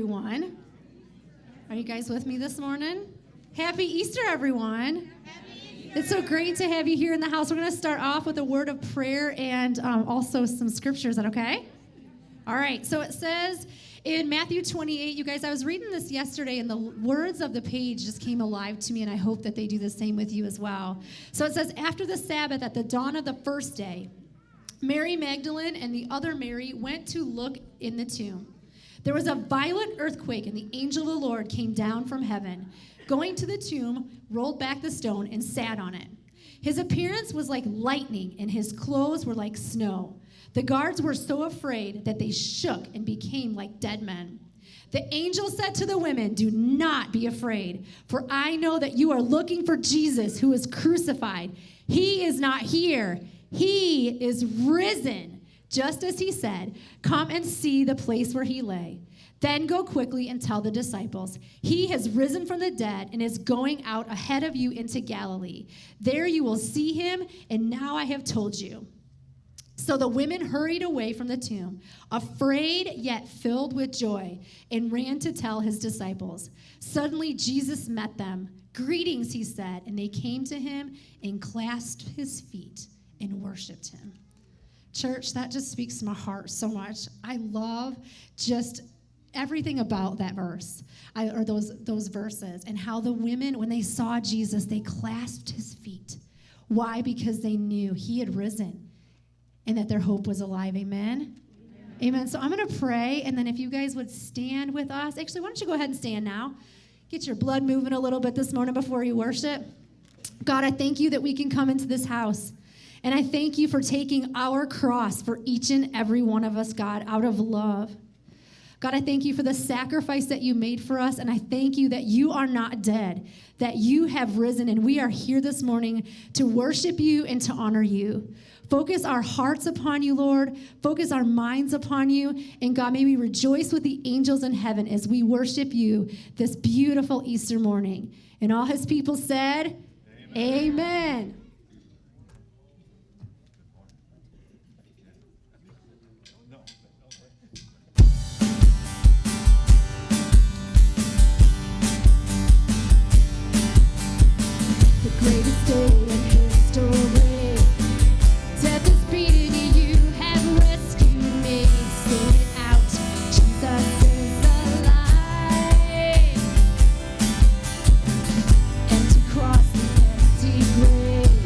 everyone. Are you guys with me this morning? Happy Easter, everyone. It's so great to have you here in the house. We're going to start off with a word of prayer and also some scripture. Is that okay? All right. So it says in Matthew 28, you guys, I was reading this yesterday, and the words of the page just came alive to me, and I hope that they do the same with you as well. So it says, after the Sabbath, at the dawn of the first day, Mary Magdalene and the other Mary went to look in the tomb. There was a violent earthquake, and the angel of the Lord came down from heaven. Going to the tomb, rolled back the stone, and sat on it. His appearance was like lightning, and his clothes were like snow. The guards were so afraid that they shook and became like dead men. The angel said to the women, "Do not be afraid, for I know that you are looking for Jesus who was crucified. He is not here. He is risen, just as he said. Come and see the place where he lay. Then go quickly and tell the disciples, he has risen from the dead and is going out ahead of you into Galilee. There you will see him, and now I have told you." So the women hurried away from the tomb, afraid yet filled with joy, and ran to tell his disciples. Suddenly Jesus met them. "Greetings," he said, and they came to him and clasped his feet and worshiped him. Church, that just speaks to my heart so much. I love just everything about that verse, or those verses, and how the women, when they saw Jesus, they clasped his feet. Why? Because they knew he had risen and that their hope was alive. Amen? Amen. So I'm going to pray, and then if you guys would stand with us. Actually, why don't you go ahead and stand now? Get your blood moving a little bit this morning before you worship. God, I thank you that we can come into this house. And I thank you for taking our cross for each and every one of us, God, out of love. God, I thank you for the sacrifice that you made for us, and I thank you that you are not dead, that you have risen, and we are here this morning to worship you and to honor you. Focus our hearts upon you, Lord. Focus our minds upon you, and God, may we rejoice with the angels in heaven as we worship you this beautiful Easter morning. And all his people said, Amen. Amen. Greatest day in history. Death is beating, you have rescued me. Sing it out, Jesus is alive. Empty cross, the empty grave.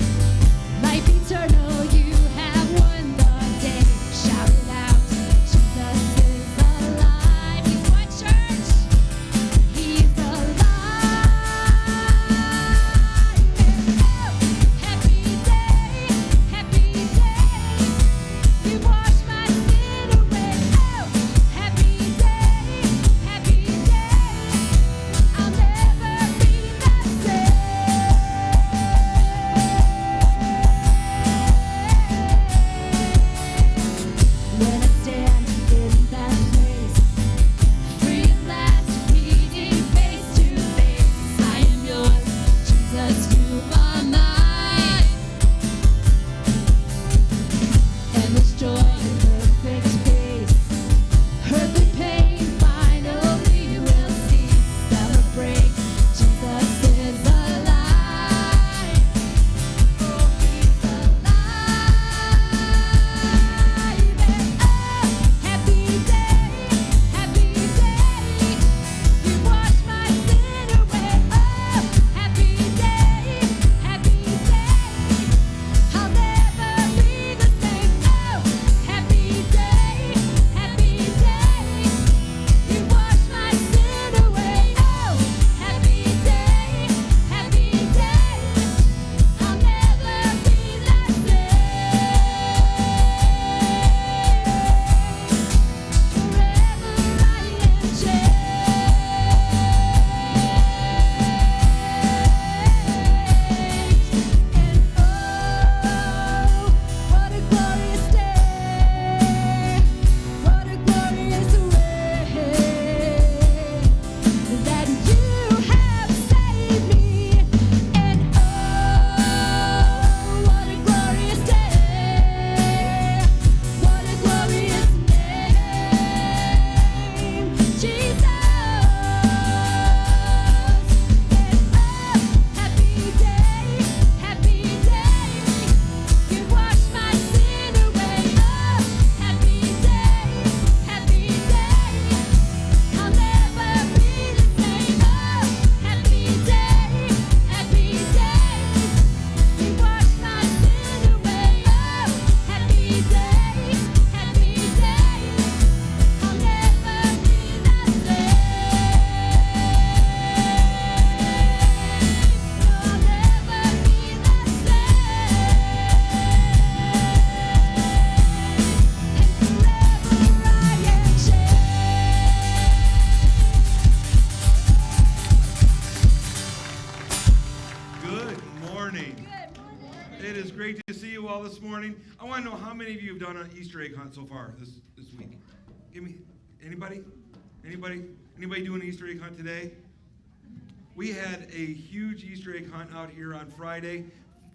all this morning. I want to know how many of you have done an Easter egg hunt so far this week. Give me, anybody? Anybody doing an Easter egg hunt today? We had a huge Easter egg hunt out here on Friday.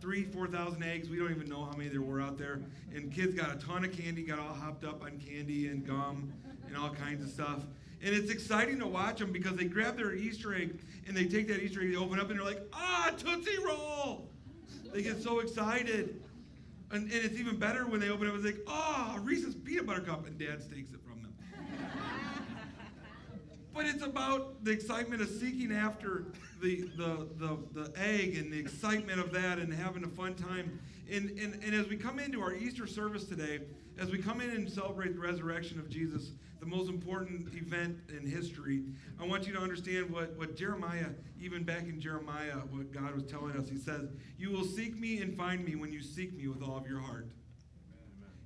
4,000 eggs. We don't even know how many there were out there. And kids got a ton of candy, got all hopped up on candy and gum and all kinds of stuff. And it's exciting to watch them because they grab their Easter egg and they take that Easter egg, they open up and they're like, Tootsie Roll! They get so excited. And it's even better when they open up and it's like, Reese's Peanut Butter Cup, and Dad takes it from them. But it's about the excitement of seeking after the egg and the excitement of that and having a fun time. And as we come into our Easter service today, as we come in and celebrate the resurrection of Jesus, the most important event in history, I want you to understand what Jeremiah, even back in Jeremiah, what God was telling us. He says, you will seek me and find me when you seek me with all of your heart.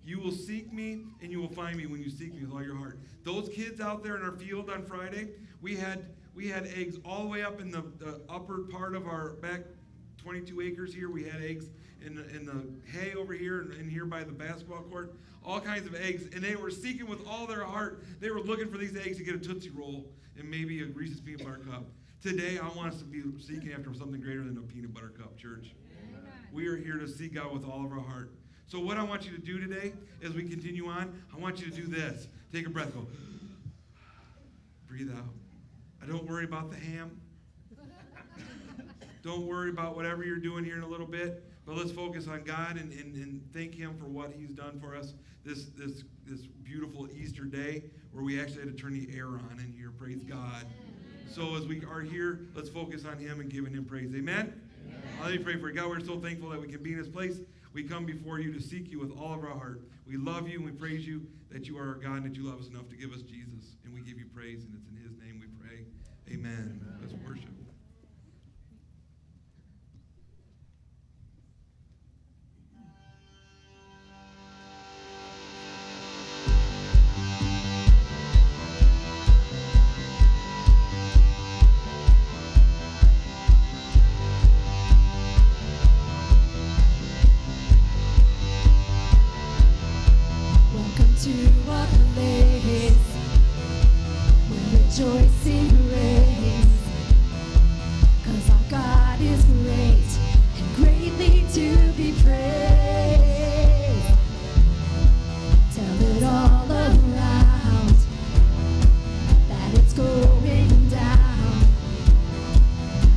You will seek me and you will find me when you seek me with all your heart. Those kids out there in our field on Friday, we had eggs all the way up in the upper part of our back 22 acres here. We had eggs in the hay over here and here by the basketball court. All kinds of eggs. And they were seeking with all their heart. They were looking for these eggs to get a Tootsie Roll and maybe a Reese's Peanut Butter Cup. Today, I want us to be seeking after something greater than a peanut butter cup, church. Amen. We are here to seek God with all of our heart. So what I want you to do today, as we continue on, I want you to do this. Take a breath, go. Breathe out. Don't worry about the ham. Don't worry about whatever you're doing here in a little bit. But let's focus on God and thank Him for what He's done for us this beautiful Easter day where we actually had to turn the air on in here. Praise God. So as we are here, let's focus on Him and giving Him praise. Amen? Let me pray for you. God, we're so thankful that we can be in this place. We come before you to seek you with all of our heart. We love you and we praise you that you are our God and that you love us enough to give us Jesus. And we give you praise, and it's in His name we pray. Amen. Let's worship. Rejoicing reigns, 'cause our God is great and greatly to be praised. Tell it all around that it's going down,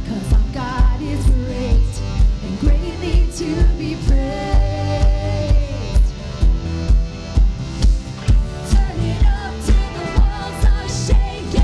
'cause our God is great and greatly to be praised. Turn it up till the walls are shaking.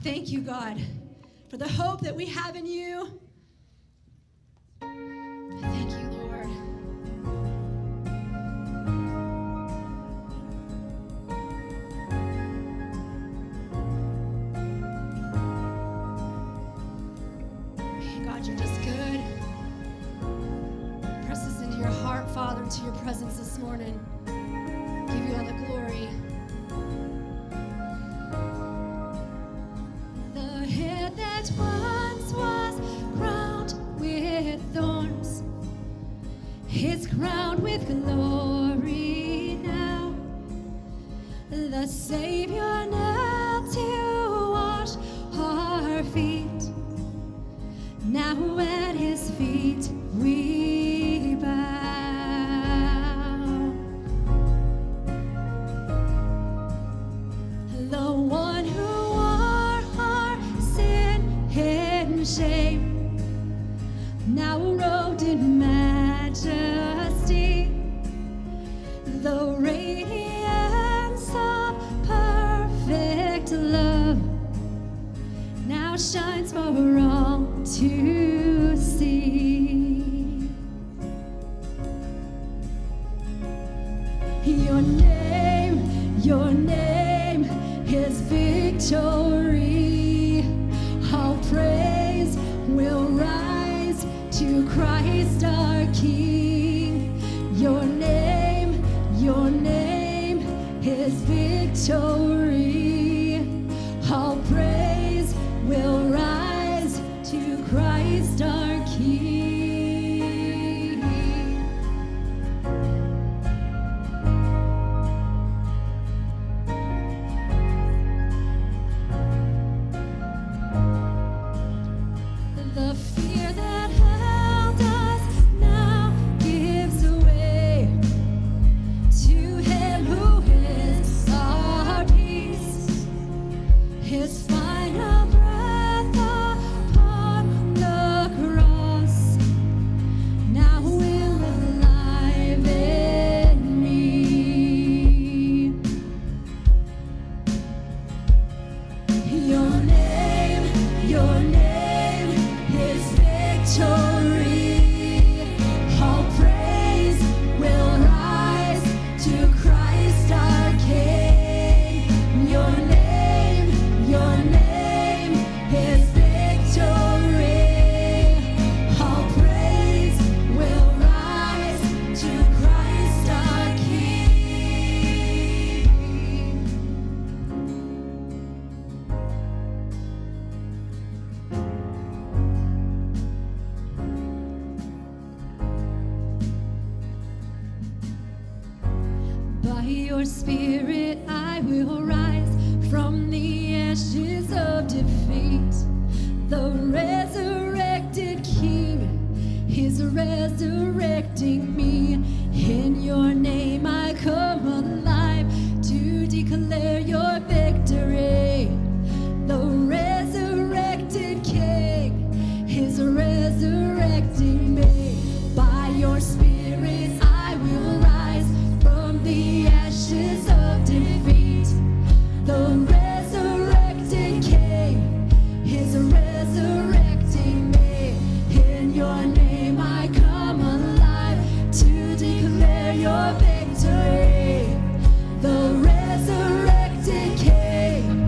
Thank you, God, for the hope that we have in you. Thank you, Lord. Man, God, you're just good. Press us into your heart, Father, into your presence this morning. Give you all the glory. The head that once was crowned with thorns is crowned with glory now. The Savior knelt to wash our feet. Now at his feet we bow. The one who wore our sin and shame, now robed in majesty. The radiance of perfect love now shines for all to see. Your name is victory. All praise will rise to Christ our King. Your name is victory. All praise will rise to Christ our King. The fear that held us now gives way to Him who is our peace. His final breath upon the cross now will alive in me. Your name is victory. All praise will rise to Christ our King. Your name is victory. All praise will rise to Christ our King. By your Spirit I will rise from the ashes of defeat. The resurrected King is resurrecting me. In your name I come alive to declare your victory. The resurrected King is resurrecting me. By your Spirit I will rise from the ashes of defeat. The resurrected King is resurrecting me. In your name I come alive to declare your victory. The resurrected King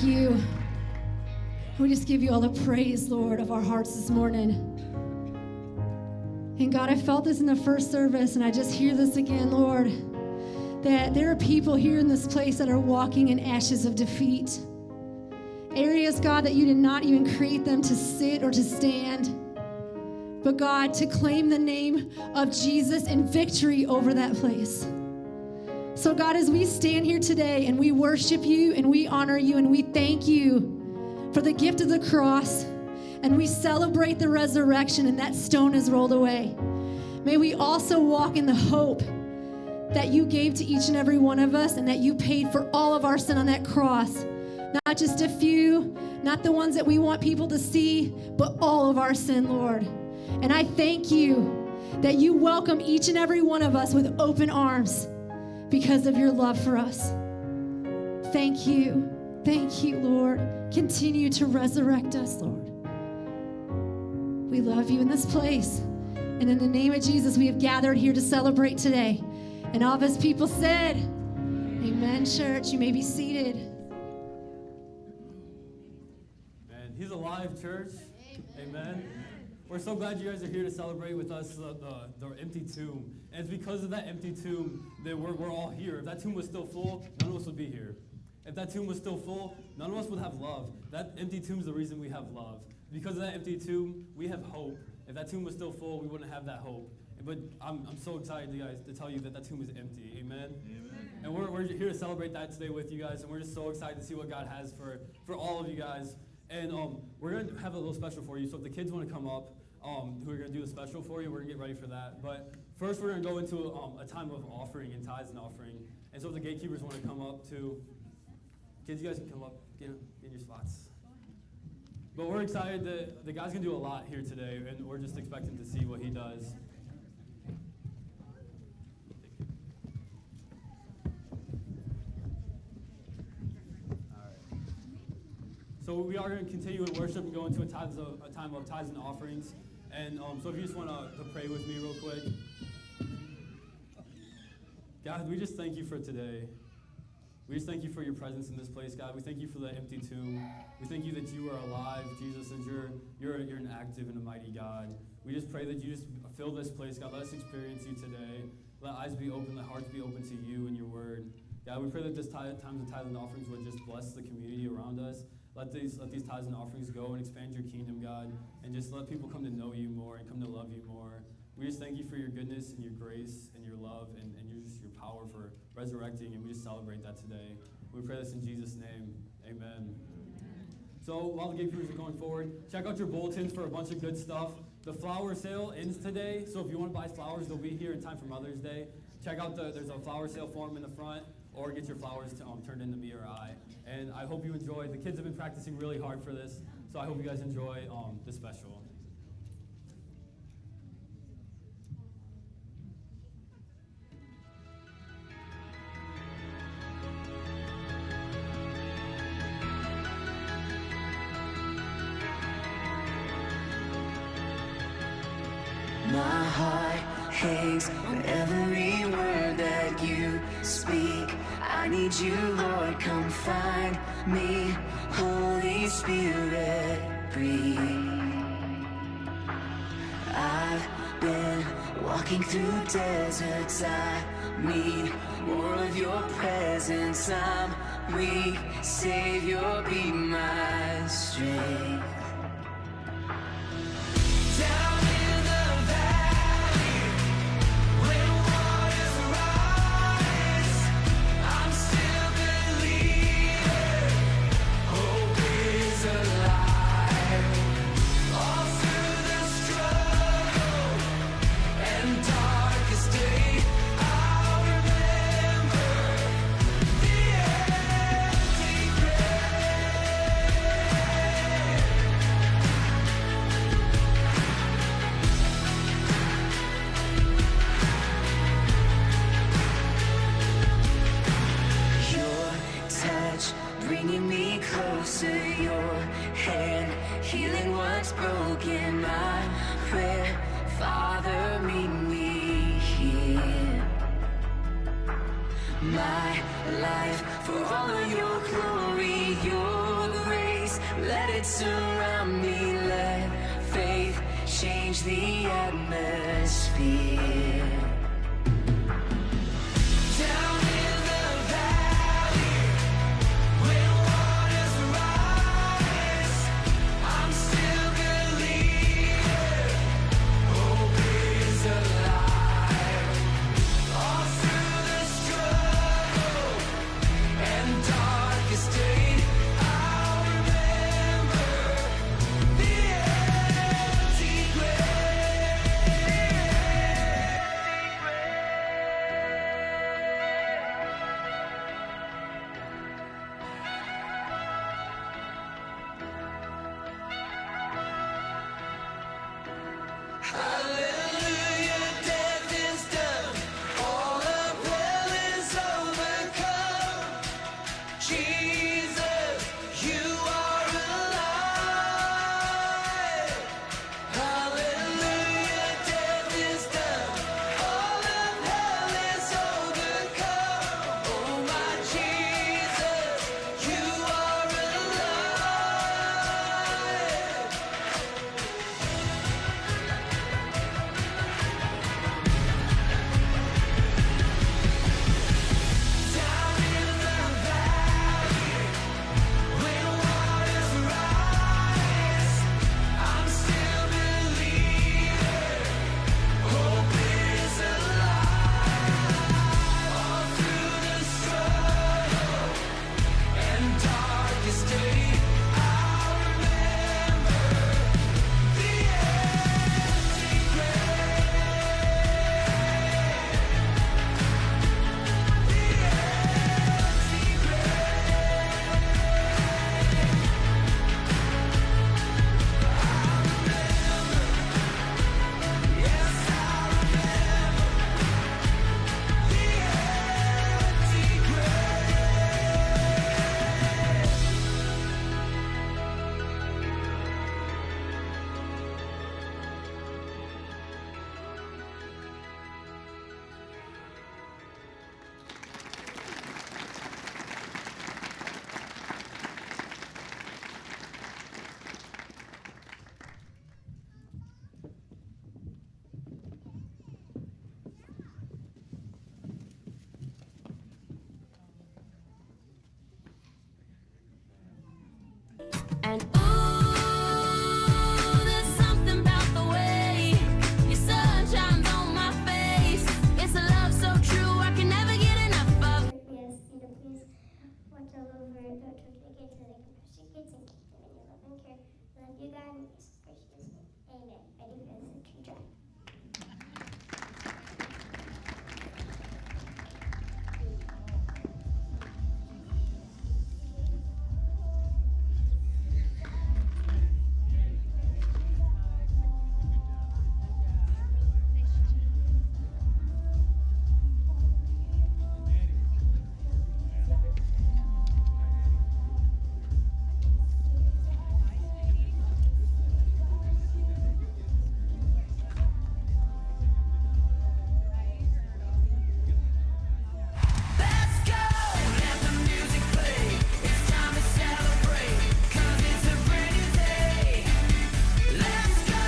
thank you. We just give you all the praise, Lord, of our hearts this morning. And God, I felt this in the first service, and I just hear this again, Lord, that there are people here in this place that are walking in ashes of defeat. Areas, God, that you did not even create them to sit or to stand. But God, to claim the name of Jesus in victory over that place. So God, as we stand here today and we worship you and we honor you and we thank you for the gift of the cross, and we celebrate the resurrection and that stone is rolled away, may we also walk in the hope that you gave to each and every one of us and that you paid for all of our sin on that cross. Not just a few, not the ones that we want people to see, but all of our sin, Lord. And I thank you that you welcome each and every one of us with open arms because of your love for us. Thank you. Thank you, Lord. Continue to resurrect us, Lord. We love you in this place. And in the name of Jesus, we have gathered here to celebrate today. And all of his people said, amen, church. You may be seated. Man, he's alive, church. Amen. We're so glad you guys are here to celebrate with us the empty tomb. And it's because of that empty tomb that we're all here. If that tomb was still full, none of us would be here. If that tomb was still full, none of us would have love. That empty tomb is the reason we have love. Because of that empty tomb, we have hope. If that tomb was still full, we wouldn't have that hope. But I'm so excited, you guys, to tell you that that tomb is empty. Amen? Amen. And we're here to celebrate that today with you guys. And we're just so excited to see what God has for all of you guys. And we're going to have a little special for you. So if the kids want to come up, who are going to do the special for you, we're going to get ready for that. But first, we're going to go into a time of offering and tithes and offering. And so if the gatekeepers want to come up too, kids, you guys can come up, get in your spots. But we're excited that the God's going to do a lot here today, and we're just expecting to see what he does. So we are going to continue in worship and go into a time of tithes and offerings. And so if you just want to pray with me real quick. God, we just thank you for today. We just thank you for your presence in this place, God. We thank you for the empty tomb. We thank you that you are alive, Jesus, and you're an active and a mighty God. We just pray that you just fill this place, God. Let us experience you today. Let eyes be open, let hearts be open to you and your word. God, we pray that this times of tithes and offerings would just bless the community around us. Let these tithes and offerings go and expand your kingdom, God, and just let people come to know you more and come to love you more. We just thank you for your goodness and your grace and your love and your power for resurrecting, and we just celebrate that today. We pray this in Jesus' name. Amen. So while the gatekeepers are going forward, check out your bulletins for a bunch of good stuff. The flower sale ends today, so if you want to buy flowers, they'll be here in time for Mother's Day. Check out there's a flower sale form in the front, or get your flowers turned into me or I. And I hope you enjoy. The kids have been practicing really hard for this, so I hope you guys enjoy the special. My heart hangs on every word that you speak. I need you, Lord, come find me. Holy Spirit, breathe. I've been walking through deserts. I need more of your presence. I'm weak, Savior, be my strength. Bringing me closer, your hand healing what's broken. My prayer, Father, meet me here. My life for all of your glory, your Let it surround me, let faith change the atmosphere. Down in the valley, when waters rise, I'm still believing, hope is alive. All through the struggle and darkest day, I'll remember the empty Hallelujah, death is done. All of hell is overcome. Jesus, you are alive. Hallelujah, death is done. All of hell is overcome. Oh my Jesus, you are alive. Down in the valley, when waters rise, I'm still believing, hope is alive. All through the struggle and darkest day, I'll remember the empty And ooh, there's something about the way your sun shines on my face. It's a love so true, I can never get enough of. Yes, please watch all over the church kids so they can push your kids and keep them in your love and care. Love you, God, in Jesus Christ's name. Amen. Ready for the tree drive. Let's go! Let the music play. It's time to celebrate, 'cause it's a brand new day. Let's go!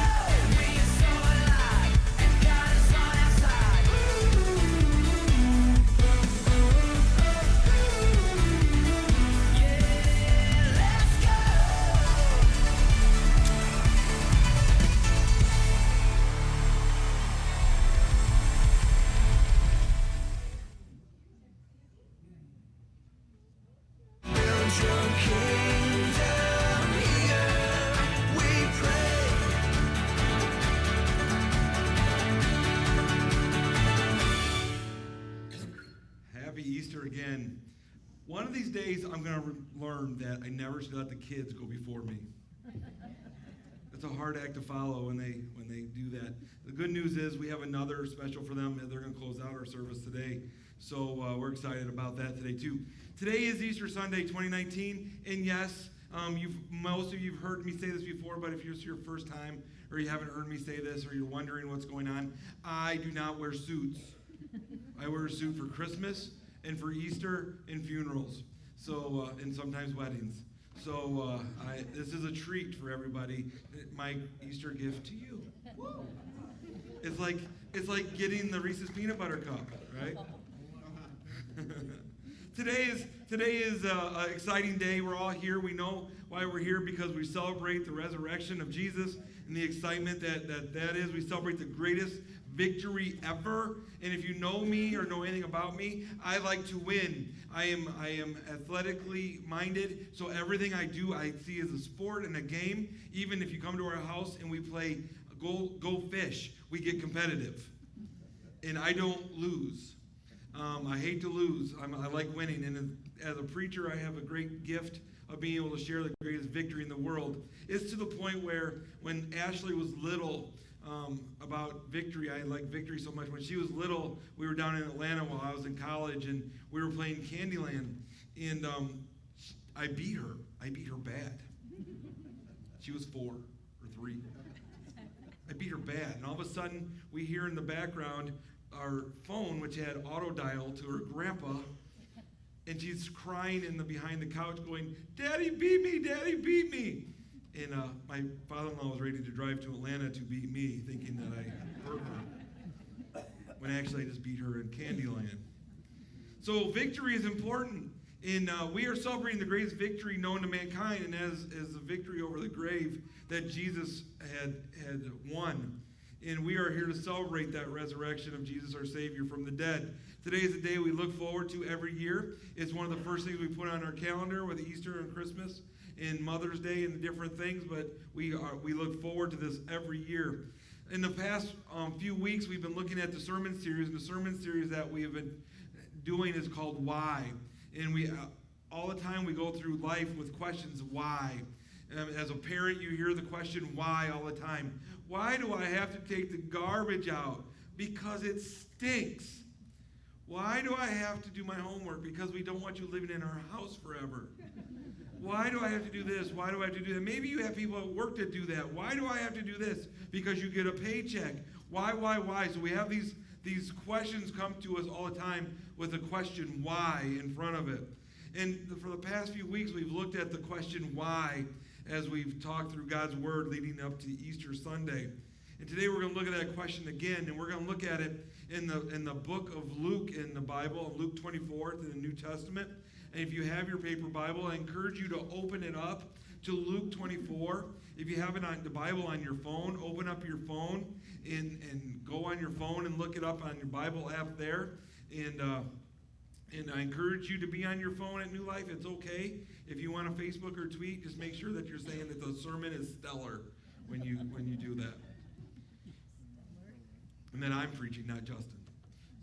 We are so alive, and God is on our side. Yeah, let's go! Build your kingdom here, we pray. Happy Easter again. One of these days, I'm going to learn that I never should let the kids go before me. It's a hard act to follow when they do that. The good news is we have another special for them, and they're going to close out our service today. So we're excited about that today too. Today is Easter Sunday 2019, and yes, most of you have heard me say this before, but if it's your first time or you haven't heard me say this or you're wondering what's going on, I do not wear suits. I wear a suit for Christmas and for Easter and funerals, so and sometimes weddings. So this is a treat for everybody. My Easter gift to you. It's like getting the Reese's peanut butter cup, right? Today is an exciting day. We're all here. We know why we're here because we celebrate the resurrection of Jesus and the excitement that is. We celebrate the greatest victory ever. And if you know me or know anything about me, I like to win. I am athletically minded, so everything I do I see as a sport and a game. Even if you come to our house and we play go fish, we get competitive. And I don't lose. I hate to lose. I like winning. And as a preacher, I have a great gift of being able to share the greatest victory in the world. It's to the point where when Ashley was little, about victory, I like victory so much. When she was little, we were down in Atlanta while I was in college, and we were playing Candyland. And I beat her. I beat her bad. She was 4 or 3. I beat her bad. And all of a sudden, we hear in the background our phone, which had auto dial to her grandpa, and she's crying behind the couch going, "Daddy beat me, Daddy beat me." And my father-in-law was ready to drive to Atlanta to beat me, thinking that I hurt her, when actually I just beat her in Candyland. So victory is important. And we are celebrating the greatest victory known to mankind, and as the victory over the grave that Jesus had won. And we are here to celebrate that resurrection of Jesus, our Savior, from the dead. Today is a day we look forward to every year. It's one of the first things we put on our calendar with Easter and Christmas and Mother's Day and the different things, but we look forward to this every year. In the past few weeks, we've been looking at the sermon series, and the sermon series that we have been doing is called Why. And we all the time we go through life with questions, why? As a parent, you hear the question, why, all the time. Why do I have to take the garbage out? Because it stinks. Why do I have to do my homework? Because we don't want you living in our house forever. Why do I have to do this? Why do I have to do that? Maybe you have people at work that do that. Why do I have to do this? Because you get a paycheck. Why? So we have these questions come to us all the time with a question, why, in front of it. And for the past few weeks, we've looked at the question, why, as we've talked through God's Word leading up to Easter Sunday. And today we're going to look at that question again, and we're going to look at it in the book of Luke in the Bible, Luke 24 in the New Testament. And if you have your paper Bible, I encourage you to open it up to Luke 24. If you have the Bible on your phone, open up your phone and go on your phone and look it up on your Bible app there. And I encourage you to be on your phone at New Life. It's okay. If you want to Facebook or tweet, just make sure that you're saying that the sermon is stellar when you do that. And then I'm preaching, not Justin.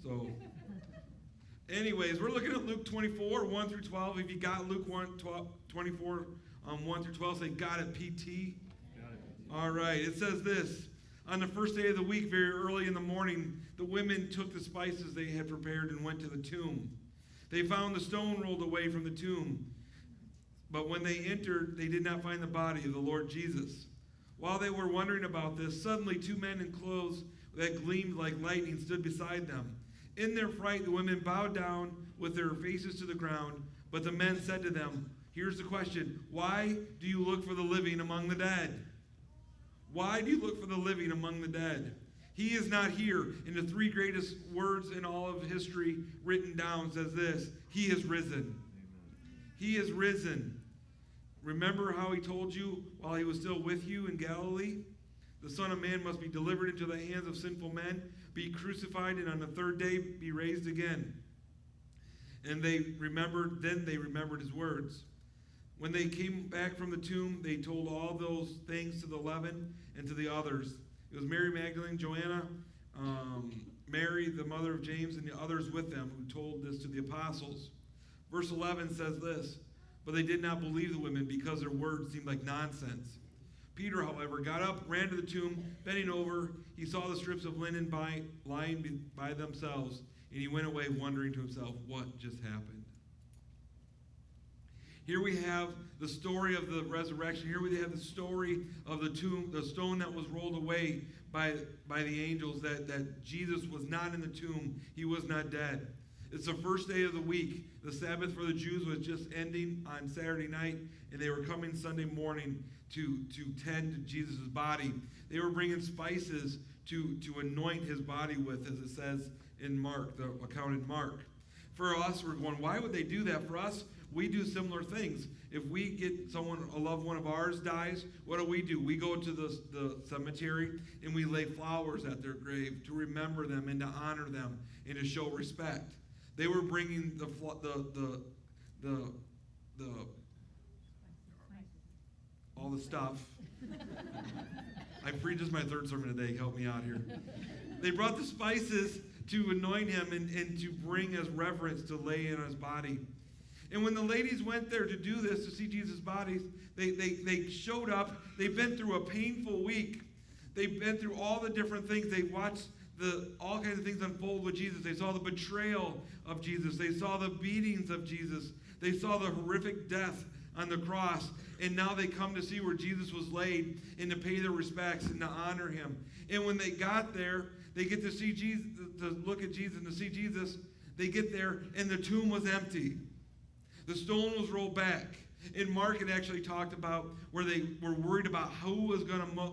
So, anyways, we're looking at Luke 24, 1 through 12. If you got Luke 24, 1 through 12, say, got it, PT? Got it. All right, it says this. On the first day of the week, very early in the morning, the women took the spices they had prepared and went to the tomb. They found the stone rolled away from the tomb. But when they entered, they did not find the body of the Lord Jesus. While they were wondering about this, suddenly 2 men in clothes that gleamed like lightning stood beside them. In their fright, the women bowed down with their faces to the ground. But the men said to them, here's the question, why do you look for the living among the dead? Why do you look for the living among the dead? He is not here. And the 3 greatest words in all of history written down says this, he is risen. He is risen. Remember how he told you while he was still with you in Galilee? The Son of Man must be delivered into the hands of sinful men, be crucified, and on the 3rd day be raised again. And they remembered his words. When they came back from the tomb, they told all those things to the 11 and to the others. It was Mary Magdalene, Joanna, Mary, the mother of James, and the others with them who told this to the apostles. Verse 11 says this, but they did not believe the women because their words seemed like nonsense. Peter, however, got up, ran to the tomb, bending over. He saw the strips of linen lying by themselves, and he went away wondering to himself what just happened. Here we have the story of the resurrection. Here we have the story of the tomb, the stone that was rolled away by the angels, that Jesus was not in the tomb. He was not dead. It's the first day of the week. The Sabbath for the Jews was just ending on Saturday night, and they were coming Sunday morning to tend to Jesus' body. They were bringing spices to anoint his body with, as it says in Mark, the account in Mark. For us, we're going, why would they do that? For us, we do similar things. If we get a loved one of ours dies, what do? We go to the cemetery and we lay flowers at their grave to remember them and to honor them and to show respect. They were bringing all the stuff. This is my third sermon today. Help me out here. They brought the spices to anoint him and to bring as reverence to lay in his body. And when the ladies went there to do this, to see Jesus' bodies, they showed up. They've been through a painful week. They've been through all the different things. They watched all kinds of things unfold with Jesus. They saw the betrayal of Jesus. They saw the beatings of Jesus. They saw the horrific death on the cross. And now they come to see where Jesus was laid and to pay their respects and to honor him. And when they got there, they get to see Jesus, to look at Jesus and to see Jesus. They get there and the tomb was empty. The stone was rolled back. In Mark, it actually talked about where they were worried about who was going to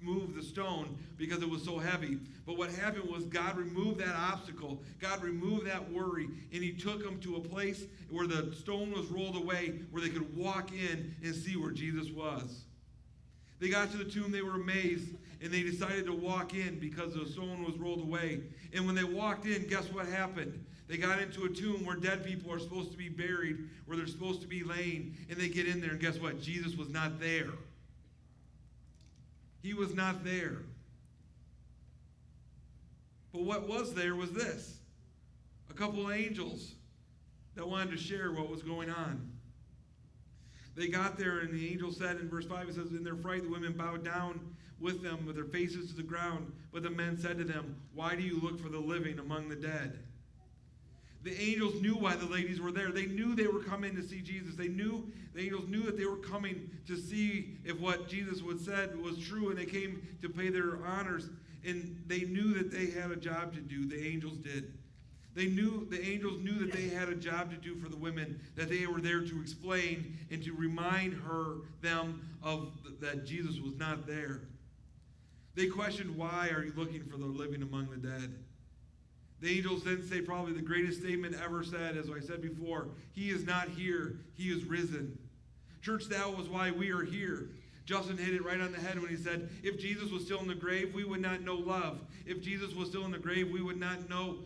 move the stone because it was so heavy. But what happened was God removed that obstacle. God removed that worry. And he took them to a place where the stone was rolled away, where they could walk in and see where Jesus was. They got to the tomb. They were amazed. And they decided to walk in because the stone was rolled away. And when they walked in, guess what happened? They got into a tomb where dead people are supposed to be buried, where they're supposed to be laying, and they get in there, and guess what? Jesus was not there. He was not there. But what was there was this. A couple of angels that wanted to share what was going on. They got there, and the angel said in verse 5, it says, in their fright, the women bowed down with them, with their faces to the ground. But the men said to them, why do you look for the living among the dead? The angels knew why the ladies were there. They knew they were coming to see Jesus. The angels knew that they were coming to see if what Jesus had said was true, and they came to pay their honors. And they knew that they had a job to do. The angels did. The angels knew that they had a job to do for the women, that they were there to explain and to remind them of that Jesus was not there. They questioned, why are you looking for the living among the dead? The angels then say probably the greatest statement ever said, as I said before, he is not here, he is risen. Church, that was why we are here. Justin hit it right on the head when he said, if Jesus was still in the grave, we would not know love. If Jesus was still in the grave, we would not know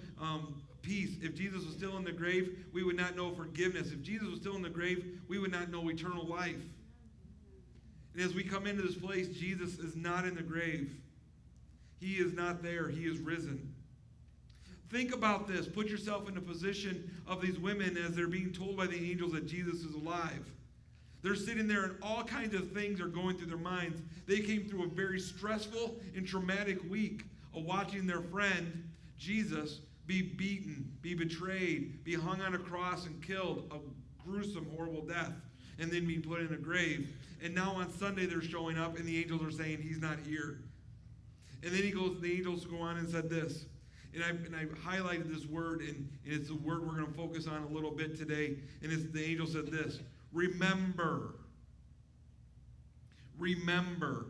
peace. If Jesus was still in the grave, we would not know forgiveness. If Jesus was still in the grave, we would not know eternal life. And as we come into this place, Jesus is not in the grave. He is not there. He is risen. Think about this. Put yourself in the position of these women as they're being told by the angels that Jesus is alive. They're sitting there and all kinds of things are going through their minds. They came through a very stressful and traumatic week of watching their friend, Jesus, be beaten, be betrayed, be hung on a cross and killed, a gruesome, horrible death, and then being put in a grave. And now on Sunday they're showing up and the angels are saying he's not here. And then the angels go on and said this. And I highlighted this word, and it's a word we're going to focus on a little bit today. And the angel said this, remember. Remember.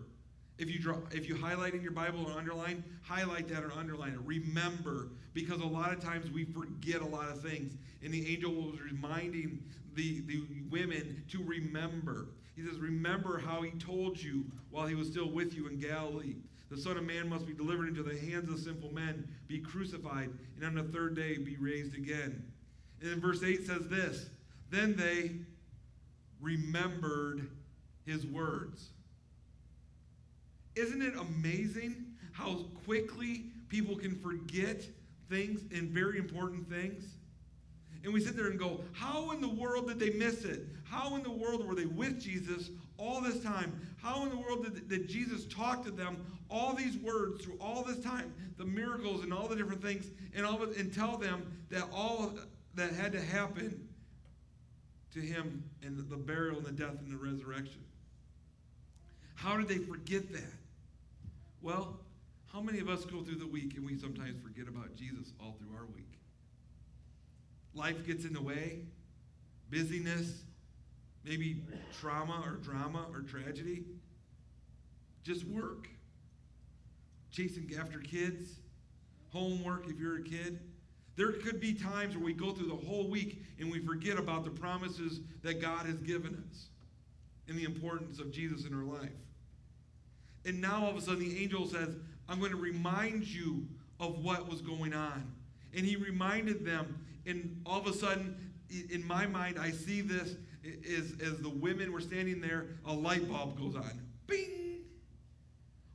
If you highlight in your Bible or underline, highlight that or underline it. Remember. Because a lot of times we forget a lot of things. And the angel was reminding the women to remember. He says, remember how he told you while he was still with you in Galilee. The Son of Man must be delivered into the hands of sinful men, be crucified, and on the third day be raised again. And then verse 8 says this, then they remembered his words. Isn't it amazing how quickly people can forget things and very important things? And we sit there and go, how in the world did they miss it? How in the world were they with Jesus all this time? How in the world did Jesus talk to them all these words through all this time, the miracles and all the different things, and tell them that all that had to happen to him and the burial and the death and the resurrection? How did they forget that? Well, how many of us go through the week and we sometimes forget about Jesus all through our week? life gets in the way, busyness, maybe trauma or drama or tragedy, just work, chasing after kids, homework if you're a kid. There could be times where we go through the whole week and we forget about the promises that God has given us and the importance of Jesus in our life. And now all of a sudden the angel says, I'm going to remind you of what was going on. And he reminded them, and all of a sudden, in my mind, I see this as the women were standing there, a light bulb goes on. Bing!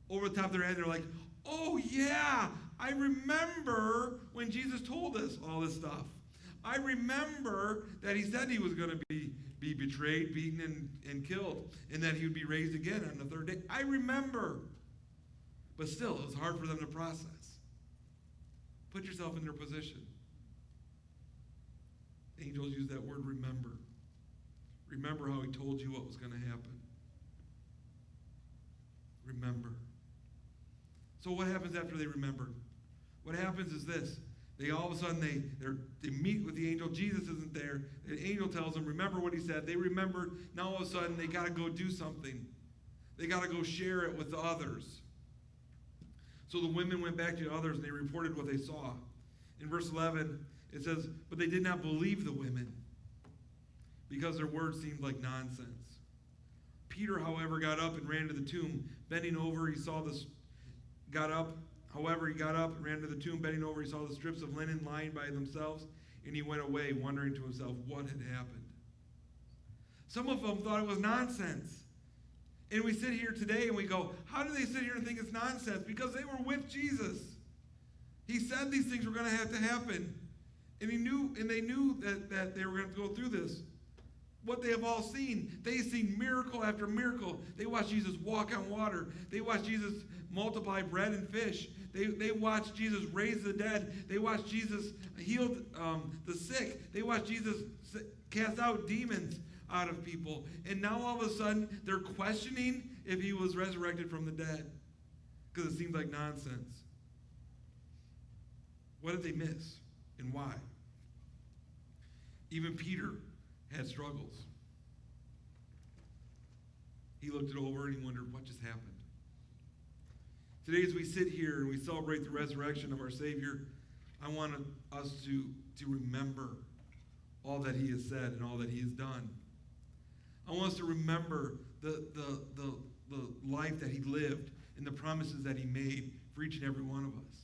Over the top of their head, they're like, oh yeah, I remember when Jesus told us all this stuff. I remember that he said he was going to be betrayed, beaten, and killed, and that he would be raised again on the third day. I remember. But still, it was hard for them to process. Put yourself in their position. Angels use that word remember. Remember how he told you what was going to happen. Remember. So what happens after they remember? What happens is this. They all of a sudden, they meet with the angel. Jesus isn't there. The angel tells them, remember what he said. They remembered. Now all of a sudden, they got to go do something. They got to go share it with the others. So the women went back to the others, and they reported what they saw. In verse 11, it says, but they did not believe the women because their words seemed like nonsense. Peter, however, got up and ran to the tomb. Bending over, he saw this. However, he got up and ran to the tomb. Bending over, he saw the strips of linen lying by themselves, and he went away, wondering to himself what had happened. Some of them thought it was nonsense. And we sit here today and we go, how do they sit here and think it's nonsense? Because they were with Jesus. He said these things were going to have to happen. And they knew that they were going to go through this. What they have all seen. They've seen miracle after miracle. They watched Jesus walk on water. They watched Jesus multiply bread and fish. They watched Jesus raise the dead. They watched Jesus heal the sick. They watched Jesus cast out demons out of people. And now all of a sudden, they're questioning if he was resurrected from the dead. Because it seems like nonsense. What did they miss? And why? Even Peter had struggles. He looked it over and he wondered what just happened. Today, as we sit here and we celebrate the resurrection of our Savior, I want us to remember all that he has said and all that he has done. I want us to remember the life that he lived and the promises that he made for each and every one of us.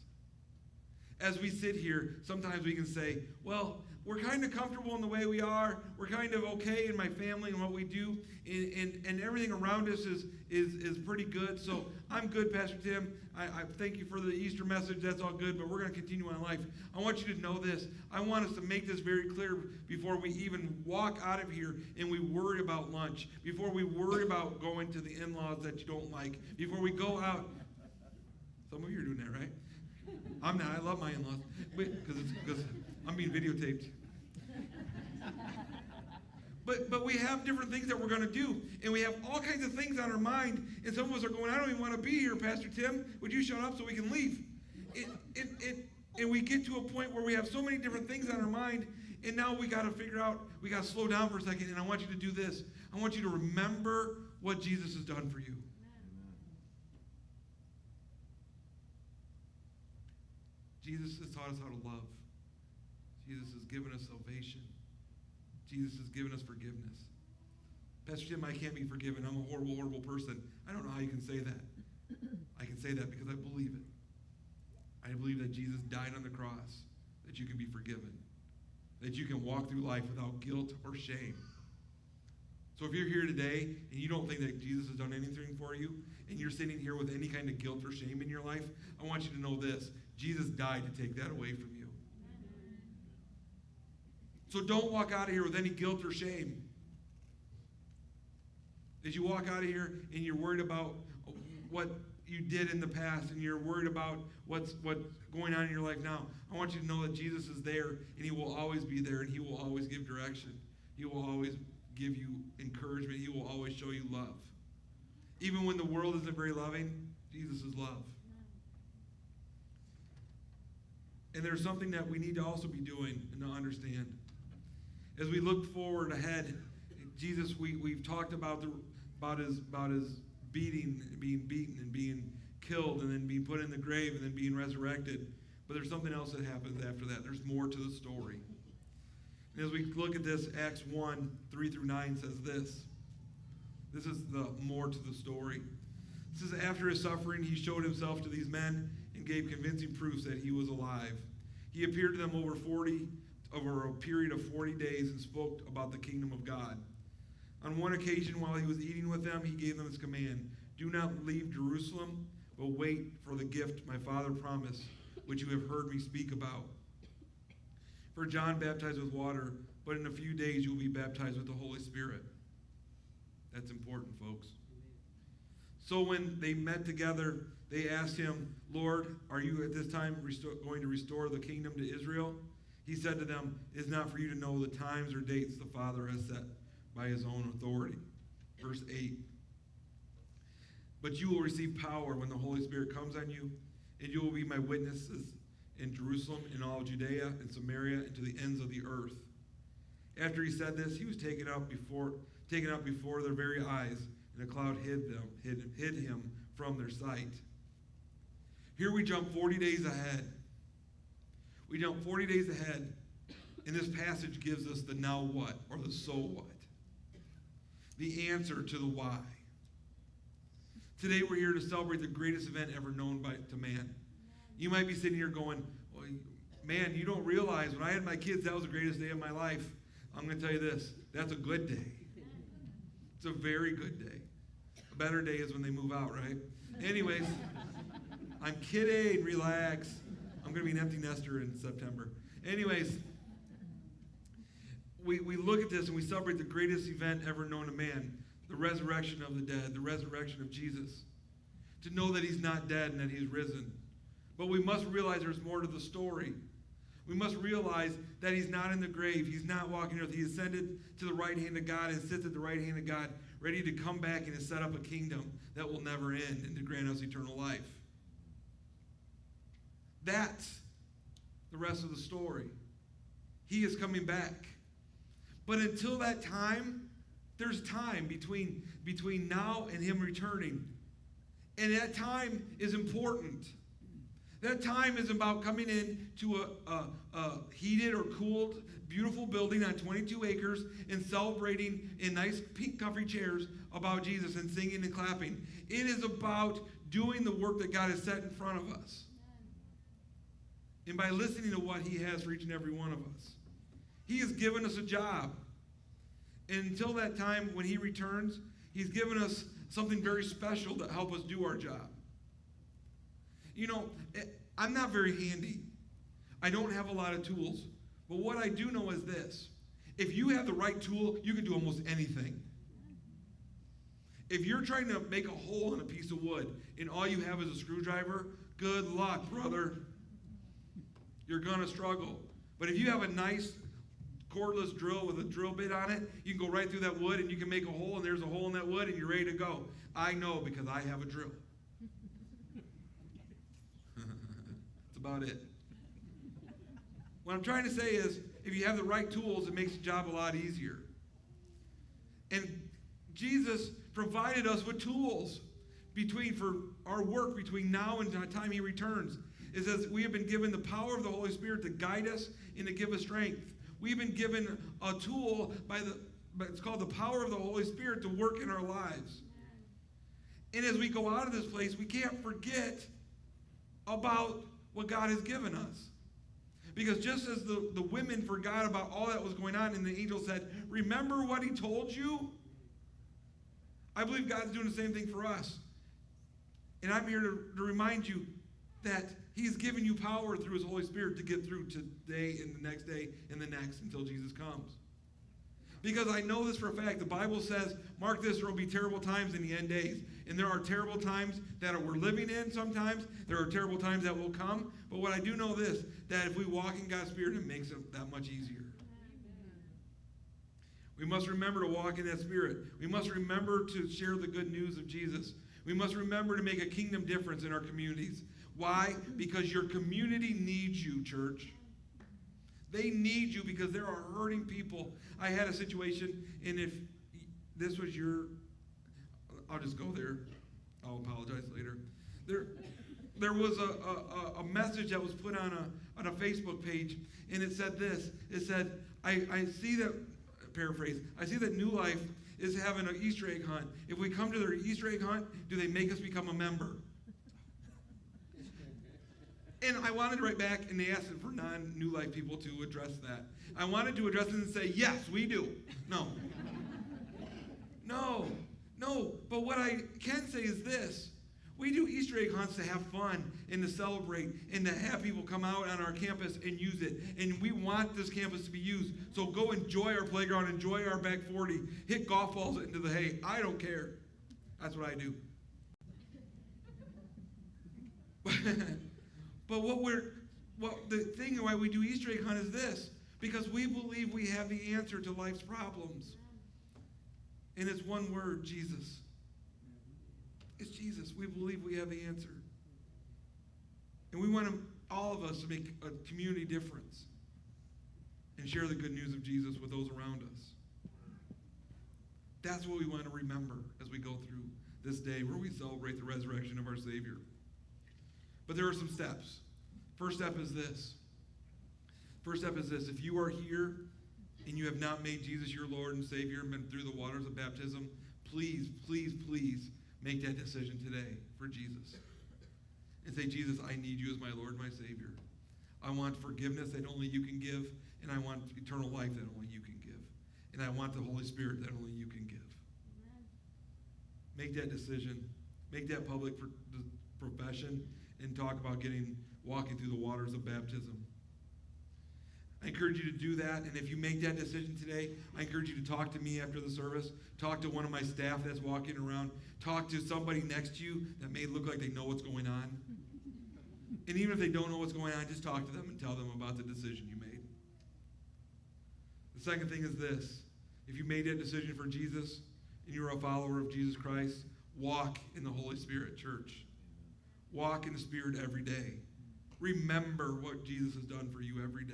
As we sit here, sometimes we can say, well, we're kind of comfortable in the way we are. We're kind of okay in my family and what we do. And everything around us is pretty good. So I'm good, Pastor Tim. I thank you for the Easter message. That's all good, but we're going to continue on life. I want you to know this. I want us to make this very clear before we even walk out of here and we worry about lunch, before we worry about going to the in-laws that you don't like, before we go out. Some of you are doing that, right? I'm not. I love my in-laws because I'm being videotaped. But we have different things that we're going to do, and we have all kinds of things on our mind, and some of us are going, I don't even want to be here, Pastor Tim. Would you shut up so we can leave? And we get to a point where we have so many different things on our mind, and now we got to figure out, we got to slow down for a second, and I want you to do this. I want you to remember what Jesus has done for you. Jesus has taught us how to love. Jesus has given us salvation. Jesus has given us forgiveness. Pastor Tim, I can't be forgiven. I'm a horrible, horrible person. I don't know how you can say that. I can say that because I believe it. I believe that Jesus died on the cross, that you can be forgiven, that you can walk through life without guilt or shame. So if you're here today and you don't think that Jesus has done anything for you, and you're sitting here with any kind of guilt or shame in your life, I want you to know this. Jesus died to take that away from you. So don't walk out of here with any guilt or shame. As you walk out of here and you're worried about what you did in the past and you're worried about what's going on in your life now, I want you to know that Jesus is there and he will always be there and he will always give direction. He will always give you encouragement. He will always show you love. Even when the world isn't very loving, Jesus is love. And there's something that we need to also be doing and to understand. As we look forward ahead, Jesus, we've talked about his being beaten and being killed and then being put in the grave and then being resurrected. But there's something else that happens after that. There's more to the story. And as we look at this, Acts 1, 3 through 9 says this. This is the more to the story. It says, after his suffering, he showed himself to these men and gave convincing proofs that he was alive. He appeared to them over a period of 40 days and spoke about the kingdom of God. On one occasion, while he was eating with them, he gave them this command: do not leave Jerusalem, but wait for the gift my Father promised, which you have heard me speak about. For John baptized with water, but in a few days you will be baptized with the Holy Spirit. That's important, folks. So when they met together, they asked him, Lord, are you at this time going to restore the kingdom to Israel? He said to them, it is not for you to know the times or dates the Father has set by his own authority. Verse 8. But you will receive power when the Holy Spirit comes on you, and you will be my witnesses in Jerusalem, in all of Judea and Samaria, and to the ends of the earth. After he said this, he was taken up before their very eyes, and a cloud hid him from their sight. Here we jump 40 days ahead. We jump 40 days ahead, and this passage gives us the now what, or the so what. The answer to the why. Today we're here to celebrate the greatest event ever known to man. You might be sitting here going, well, man, you don't realize when I had my kids, that was the greatest day of my life. I'm going to tell you this, that's a good day. It's a very good day. A better day is when they move out, right? Anyways, I'm kidding, relax. I'm going to be an empty nester in September. Anyways, we look at this and we celebrate the greatest event ever known to man, the resurrection of the dead, the resurrection of Jesus. To know that he's not dead and that he's risen. But we must realize there's more to the story. We must realize that he's not in the grave. He's not walking earth. He ascended to the right hand of God and sits at the right hand of God, ready to come back and to set up a kingdom that will never end and to grant us eternal life. That's the rest of the story. He is coming back. But until that time, there's time between now and him returning. And that time is important. That time is about coming in to a heated or cooled, beautiful building on 22 acres and celebrating in nice pink comfy chairs about Jesus and singing and clapping. It is about doing the work that God has set in front of us. And by listening to what he has for each and every one of us. He has given us a job. And until that time when he returns, he's given us something very special to help us do our job. You know, I'm not very handy. I don't have a lot of tools. But what I do know is this. If you have the right tool, you can do almost anything. If you're trying to make a hole in a piece of wood and all you have is a screwdriver, good luck, brother. You're going to struggle. But if you have a nice cordless drill with a drill bit on it, you can go right through that wood and you can make a hole, and there's a hole in that wood and you're ready to go. I know because I have a drill. That's about it. What I'm trying to say is, if you have the right tools, it makes the job a lot easier. And Jesus provided us with tools for our work between now and the time he returns. It says we have been given the power of the Holy Spirit to guide us and to give us strength. We've been given a tool it's called the power of the Holy Spirit to work in our lives. And as we go out of this place, we can't forget about what God has given us. Because just as the women forgot about all that was going on, and the angel said, remember what he told you? I believe God's doing the same thing for us. And I'm here to remind you that he's given you power through his Holy Spirit to get through today and the next day and the next until Jesus comes. Because I know this for a fact. The Bible says, mark this, there will be terrible times in the end days. And there are terrible times that we're living in sometimes. There are terrible times that will come. But what I do know this, that if we walk in God's Spirit, it makes it that much easier. We must remember to walk in that Spirit. We must remember to share the good news of Jesus. We must remember to make a kingdom difference in our communities. Why? Because your community needs you, church. They need you because there are hurting people. I had a situation, and if this was your, I'll just go there. I'll apologize later. There was a message that was put on a Facebook page, and it said this. It said, I see that, paraphrase, I see that New Life is having an Easter egg hunt. If we come to their Easter egg hunt, do they make us become a member? And I wanted to write back, and they asked for non-New Life people to address that. I wanted to address it and say, yes, we do. No. No. But what I can say is this. We do Easter egg hunts to have fun and to celebrate and to have people come out on our campus and use it. And we want this campus to be used. So go enjoy our playground, enjoy our back 40, hit golf balls into the hay. I don't care. That's what I do. But the thing why we do Easter egg hunt is this. Because we believe we have the answer to life's problems. And it's one word, Jesus. It's Jesus. We believe we have the answer. And we want all of us to make a community difference and share the good news of Jesus with those around us. That's what we want to remember as we go through this day where we celebrate the resurrection of our Savior. But there are some steps. First step is this. If you are here and you have not made Jesus your Lord and Savior and been through the waters of baptism, please, please, please make that decision today for Jesus. And say, Jesus, I need you as my Lord, my Savior. I want forgiveness that only you can give, and I want eternal life that only you can give. And I want the Holy Spirit that only you can give. Make that decision. Make that public profession and talk about walking through the waters of baptism. I encourage you to do that, and if you make that decision today, I encourage you to talk to me after the service. Talk to one of my staff that's walking around. Talk to somebody next to you that may look like they know what's going on. And even if they don't know what's going on, just talk to them and tell them about the decision you made. The second thing is this. If you made that decision for Jesus and you're a follower of Jesus Christ, walk in the Holy Spirit, church. Walk in the Spirit every day. Remember what Jesus has done for you every day.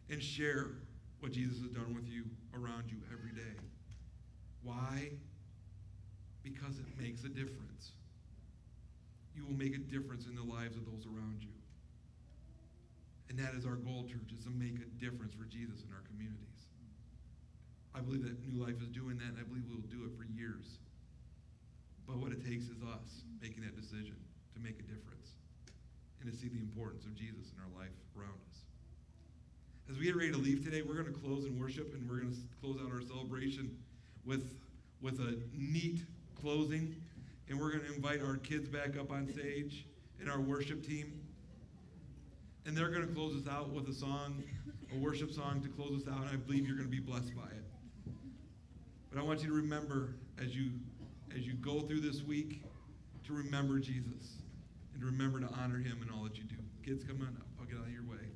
And share what Jesus has done with you, around you every day. Why? Because it makes a difference. You will make a difference in the lives of those around you. And that is our goal, church, is to make a difference for Jesus in our communities. I believe that New Life is doing that, and I believe we will do it for years. But what it takes is us making that decision to make a difference and to see the importance of Jesus in our life around us. As we get ready to leave today, we're going to close in worship, and we're going to close out our celebration with a neat closing. And we're going to invite our kids back up on stage and our worship team. And they're going to close us out with a worship song to close us out, and I believe you're going to be blessed by it. But I want you to remember, as you go through this week, to remember Jesus and to remember to honor him in all that you do. Kids, come on up. I'll get out of your way.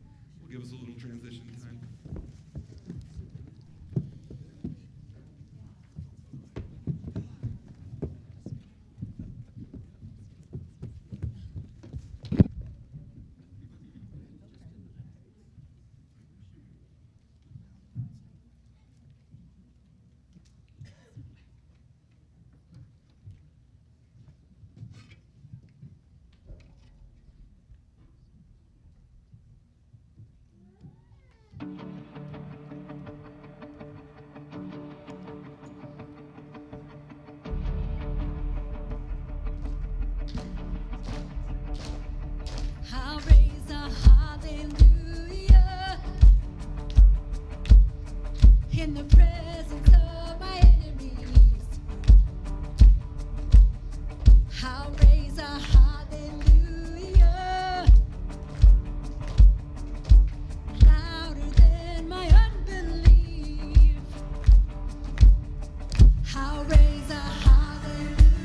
Give us a little transition time. I'll raise a hallelujah in the presence of my enemies. I'll raise a hallelujah louder than my unbelief. I'll raise a hallelujah.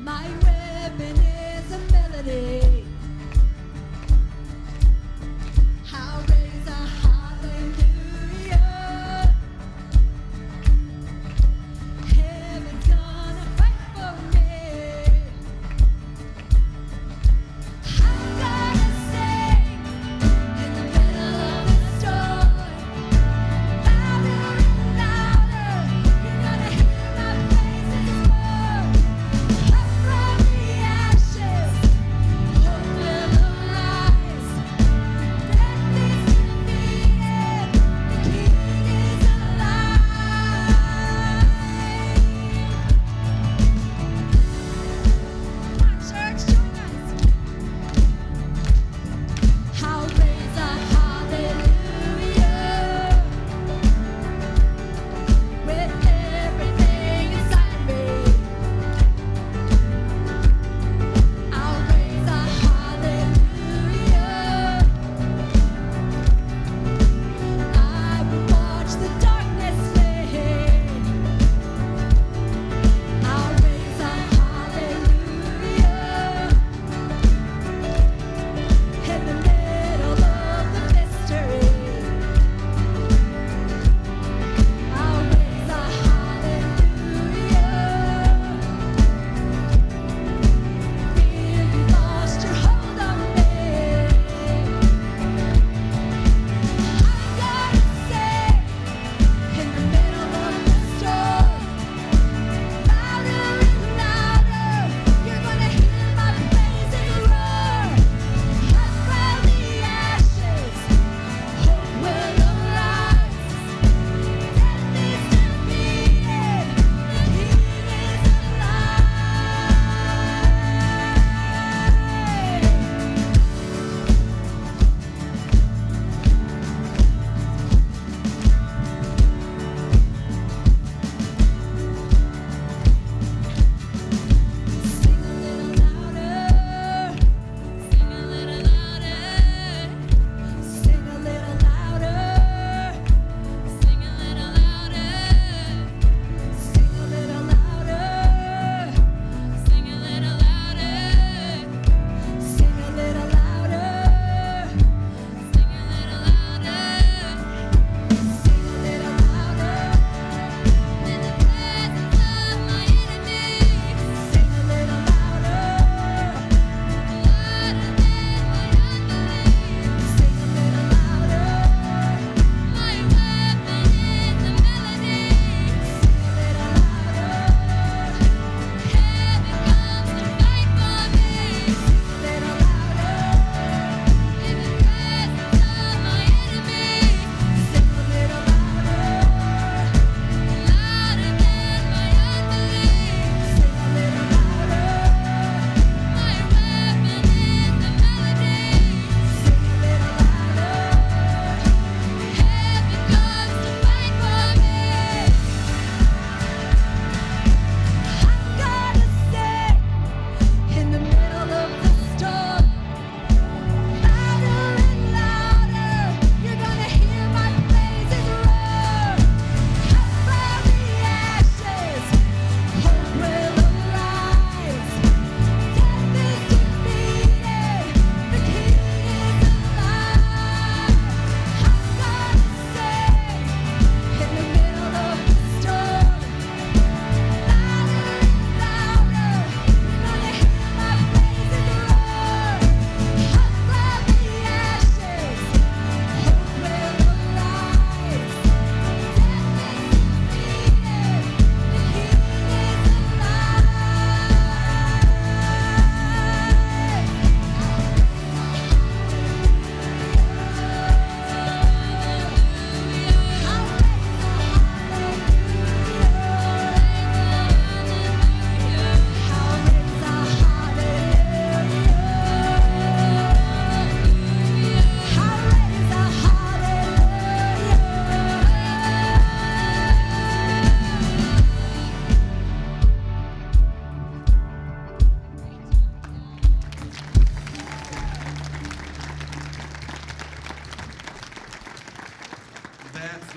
My weapon is a melody. I'll raise a hallelujah. Heaven's gonna fight for me.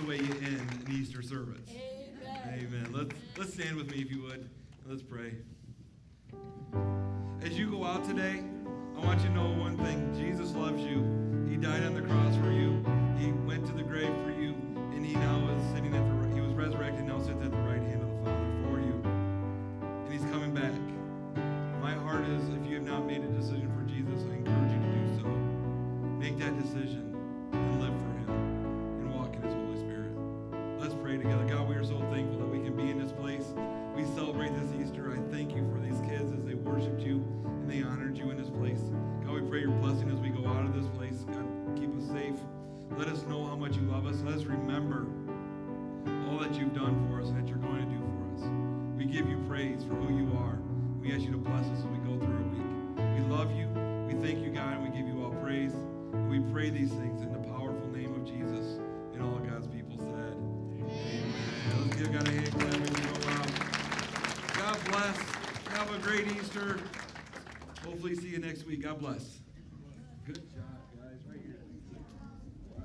the way you end an Easter service. Amen. Let's stand with me if you would. And let's pray. As you go out today, I want you to know one thing. Jesus loves you. He died on the cross for you. He went to the grave for you. And he now is sitting at he was resurrected, now sits at the right hand of the Father for you. And he's coming back. My heart is, if you have not made a decision for Jesus, I encourage you to do so. Make that decision and live for him and walk in his Holy Spirit. Let's pray together. God, we are so thankful that we can be in this place. We celebrate this Easter. I thank you for these kids as they worshiped you and they honored you in this place. God, we pray your blessing as we go out of this place. God, keep us safe. Let us know how much you love us. Let us remember all that you've done for us and that you're going to do for us. We give you praise for who you are. We ask you to bless us as we go through our week. We love you. We thank you, God, and we give you all praise. And we pray these things in the powerful name of Jesus. And all of God's people said, Amen. Let's give God a hand clap as we go out. God bless. Have a great Easter. Hopefully see you next week. God bless.